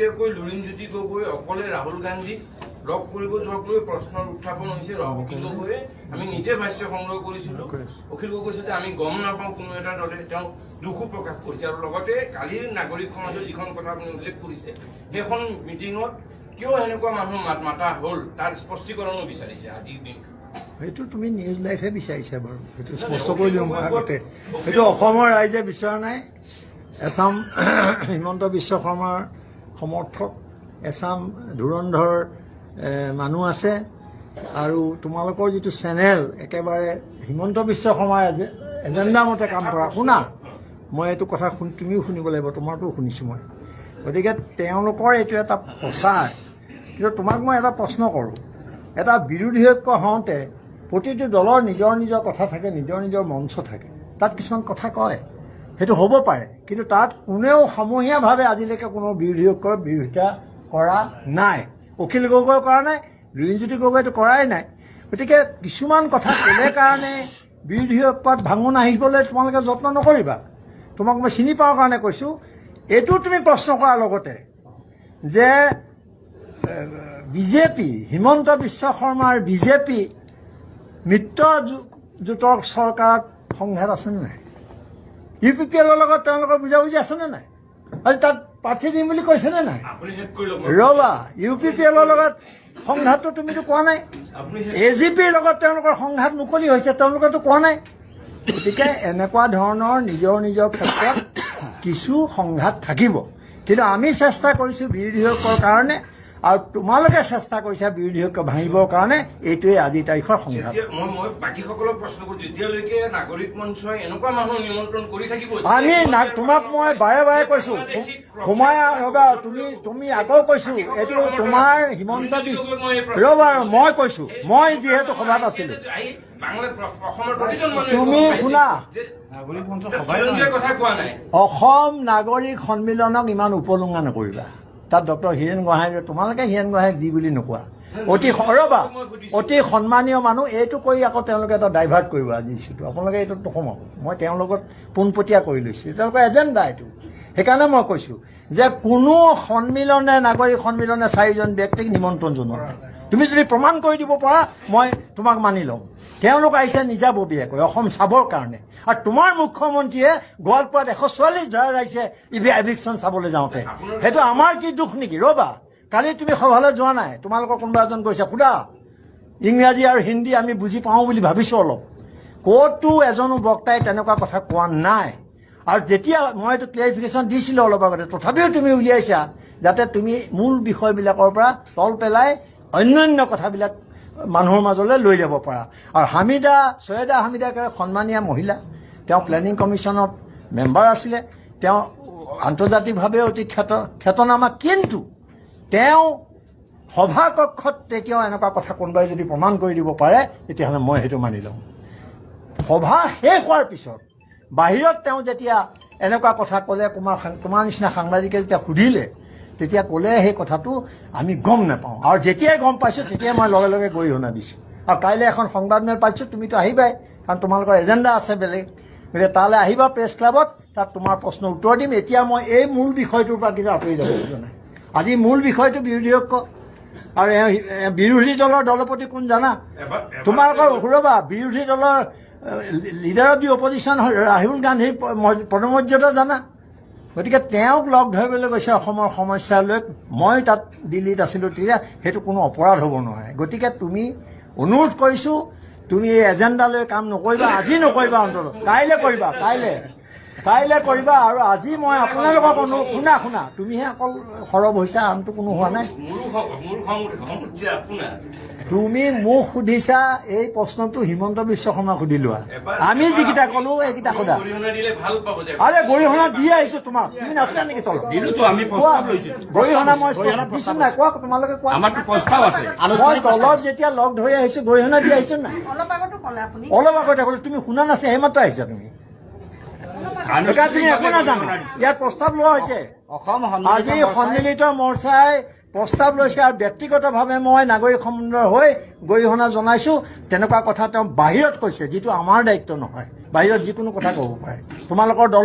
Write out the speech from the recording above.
লুৰিণজ্যোতি গগৈ অকলে ৰাহুল গান্ধীক লগ কৰিব যোৱাক লৈ প্ৰশ্নৰ উত্থাপন হৈছে। অখিল গগৈয়ে আমি নিজে ভাষ্য সংগ্ৰহ কৰিছিলো। অখিল গগৈ কৈছে যে আমি গম নাপাওঁ কোনো এটা দলে তেওঁ দুখো প্ৰকাশ কৰিছে আৰু লগতে কালিৰ নাগৰিক সমাজৰ যিখন কথা আপুনি উল্লেখ কৰিছে সেইখন মিটিঙত কিয় এনেকুৱা মানুহ মাতা হ'ল তাৰ স্পষ্টীকৰণো বিচাৰিছে আজিৰ দিন। সেইটো তুমি নিউজ লাইফে বিচাৰিছা বাৰু, সেইটো স্পষ্ট কৰি দিওঁ মই আগতে। সেইটো অসমৰ ৰাইজে বিচৰা নাই। এছাম হিমন্ত বিশ্ব শৰ্মাৰ সমৰ্থক, এছাম ধুৰন্ধৰ মানুহ আছে আৰু তোমালোকৰ যিটো চেনেল একেবাৰে হিমন্ত বিশ্ব শৰ্মাৰ এজেণ্ডা মতে কাম কৰা। শুনা, মই এইটো কথা তুমিও শুনিব লাগিব, তোমাৰটোও শুনিছোঁ মই। গতিকে তেওঁলোকৰ এইটো এটা প্ৰচাৰ। কিন্তু তোমাক মই এটা প্ৰশ্ন কৰোঁ, এটা বিৰোধী ঐক্য হওঁতে প্ৰতিটো দলৰ নিজৰ নিজৰ কথা থাকে, নিজৰ নিজৰ মঞ্চ থাকে, তাত কিছুমান কথা কয়, সেইটো হ'ব পাৰে। কিন্তু তাত কোনেও সমূহীয়াভাৱে আজিলৈকে কোনো বিৰোধী ঐক্যৰ বিৰোধিতা কৰা নাই। অখিল গগৈ কৰা নাই, লুৰিণজ্যোতি গগৈটো কৰাই নাই। গতিকে কিছুমান কথা ক'লে কাৰণে বিৰোধী ঐক্যত ভাঙোন আহিবলৈ তোমালোকে যত্ন নকৰিবা। তোমাক মই চিনি পাওঁ কাৰণে কৈছোঁ। এইটো তুমি প্ৰশ্ন কৰাৰ লগতে যে বিজেপি, হিমন্ত বিশ্ব শৰ্মাৰ বিজেপি মিত্ৰজোঁটৰ চৰকাৰত সংঘাত আছেনে নাই? UPPL লগত তেওঁলোকৰ বুজাবুজি আছেনে নাই? আজি তাত প্ৰাৰ্থী দিম বুলি কৈছেনে নাই? ৰবা, UPPL লগত সংঘাতটো তুমিতো কোৱা নাই। AGPৰ লগত তেওঁলোকৰ সংঘাত মুকলি হৈছে, তেওঁলোকেতো কোৱা নাই। গতিকে এনেকুৱা ধৰণৰ নিজৰ নিজৰ ক্ষেত্ৰত কিছু সংঘাত থাকিব। কিন্তু আমি চেষ্টা কৰিছোঁ বিৰোধী ঐক্যৰ কাৰণে, আৰু তোমালোকে চেষ্টা কৰিছা বিৰোধী ঐক্য ভাঙিবৰ কাৰণে। এইটোৱে আজিৰ তাৰিখৰ সংঘাত। মই বাকীসকলক প্ৰশ্ন কৰোঁ, যেতিয়ালৈকে নাগৰিক মঞ্চই এনেকুৱা মানুহ নিমন্ত্ৰণ কৰি থাকিব, আমি তোমাক মই বাৰে বাৰে কৈছোঁ, সোমাই ৰবা, তুমি আকৌ কৈছোঁ এইটো তোমাৰ হিমন্ত ৰবা, মই কৈছোঁ, মই যিহেতু সভাত আছিলোঁ। তুমি শুনা, অসম নাগৰিক সন্মিলনক ইমান উপলুঙা নকৰিবা। তাত ডক্টৰ হীৰেণ গোহাঁই, তোমালোকে হীৰেণ গোহাঁইক যি বুলি নোকোৱা, অতি সন্মানীয় মানুহ। এইটো কৰি আকৌ তেওঁলোকে এটা ডাইভাৰ্ট কৰিব আজি ইছ্যুটো। আপোনালোকে এইটোত নোসোমাব। মই তেওঁলোকত পোনপটীয়া কৰি লৈছোঁ, তেওঁলোকৰ এজেণ্ডা এইটো। সেইকাৰণে মই কৈছোঁ যে কোনো সন্মিলনে, নাগৰিক সন্মিলনে 4জন ব্যক্তিক নিমন্ত্ৰণ জনোৱা নাই। তুমি যদি প্ৰমাণ কৰি দিব পাৰা মই তোমাক মানি ল'ম। তেওঁলোক আহিছে নিজাববীয়াকৈ অসম চাবৰ কাৰণে। আৰু তোমাৰ মুখ্যমন্ত্ৰীয়ে গোৱালপাৰাত 144 ধৰা ৰাইছে এভিকশ্যন চাবলৈ যাওঁতে। সেইটো আমাৰ কি দুখ নেকি? ৰ'বা, কালি তুমি সভালৈ যোৱা নাই, তোমালোকৰ কোনোবা এজন গৈছে, সোধা। ইংৰাজী আৰু হিন্দী আমি বুজি পাওঁ বুলি ভাবিছোঁ অলপ। ক'তো এজনো বক্তাই তেনেকুৱা কথা কোৱা নাই। আৰু যেতিয়া মই এইটো ক্লিয়াৰিফিকেশ্যন দিছিলোঁ অলপ আগতে, তথাপিও তুমি উলিয়াইছা যাতে তুমি মূল বিষয়বিলাকৰ পৰা তল পেলাই অন্যান্য কথাবিলাক মানুহৰ মাজলৈ লৈ যাব পাৰা। আৰু ছৈয়দা হামিদা সন্মানীয় মহিলা, তেওঁ প্লেনিং কমিশ্যনত মেম্বাৰ আছিলে, তেওঁ আন্তৰ্জাতিকভাৱে অতি খ্যাতনামা। কিন্তু তেওঁ সভাকক্ষত তেতিয়াও এনেকুৱা কথা কোনোবাই যদি প্ৰমাণ কৰি দিব পাৰে, তেতিয়াহ'লে মই সেইটো মানি ল'ম। সভা শেষ হোৱাৰ পিছত বাহিৰত তেওঁ যেতিয়া এনেকুৱা কথা ক'লে, তোমাৰ নিচিনা সাংবাদিকে যেতিয়া সুধিলে, তেতিয়া ক'লে সেই কথাটো আমি গম নাপাওঁ। আৰু যেতিয়াই গম পাইছোঁ তেতিয়াই মই লগে লগে গৰিহণা দিছোঁ। আৰু কাইলৈ এখন সংবাদমেল পাইছোঁ, তুমিতো আহিবাই, কাৰণ তোমালোকৰ এজেণ্ডা আছে বেলেগ। গতিকে তালৈ আহিবা প্ৰেছ ক্লাবত, তাত তোমাৰ প্ৰশ্নৰ উত্তৰ দিম। এতিয়া মই এই মূল বিষয়টোৰ পৰা কিন্তু আঁতৰি যাব খোজা নাই। আজি মূল বিষয়টো বিৰোধী ঐক্য। আৰু বিৰোধী দলৰ দলপতি কোন জানা? তোমালোকৰ ৰ'বা, বিৰোধী দলৰ leader of the opposition Rahul গান্ধীৰ পদমৰ্যাদা জানা? গতিকে তেওঁক লগ ধৰিবলৈ গৈছে অসমৰ সমস্যা লৈ। মই তাত দিল্লীত আছিলোঁ তেতিয়া, সেইটো কোনো অপৰাধ হ'ব নোৱাৰে। গতিকে তুমি অনুৰোধ কৰিছোঁ, তুমি এই এজেণ্ডা লৈ কাম নকৰিবা। আজি নকৰিবা, অন্ততঃ কাইলৈ কৰিবা, কাইলৈ কৰিবা। আৰু আজি মই আপোনালোকক শুনা, তুমিহে অকল সৰব হৈছা, আনটো কোনো হোৱা নাই। তুমি মোক সুধিছা এই প্ৰশ্নটো হিমন্ত বিশ্ব শৰ্মাক সুধি লোৱা। আমি যিকেইটা ক'লো এইকেইটা সোধা। আৰে গৰিহণা দি আহিছোঁ তোমাক, তুমি নাছিলা নেকি? চলো গৰিহণা মই দিছোঁ নাই? কোৱা, তোমালোকে কোৱা। মই তলত যেতিয়া লগ ধৰি আহিছোঁ গৰিহণা দি আহিছোঁ নাই? অলপ আগতে ক'লো, তুমি শুনা নাছিল, সেইমাত্ৰ আহিছা তুমি। তুমি একো নাজানা। ইয়াত প্ৰস্তাৱ লোৱা হৈছে, আজি সন্মিলিত মৰ্চাই প্ৰস্তাৱ লৈছে। আৰু ব্যক্তিগতভাৱে মই নাগৰিক সম্বন্ধৰ হৈ গৰিহণা জনাইছোঁ। তেনেকুৱা কথা তেওঁ বাহিৰত কৈছে, যিটো আমাৰ দায়িত্ব নহয়। বাহিৰত যিকোনো কথা ক'ব পাৰে। তোমালোকৰ দল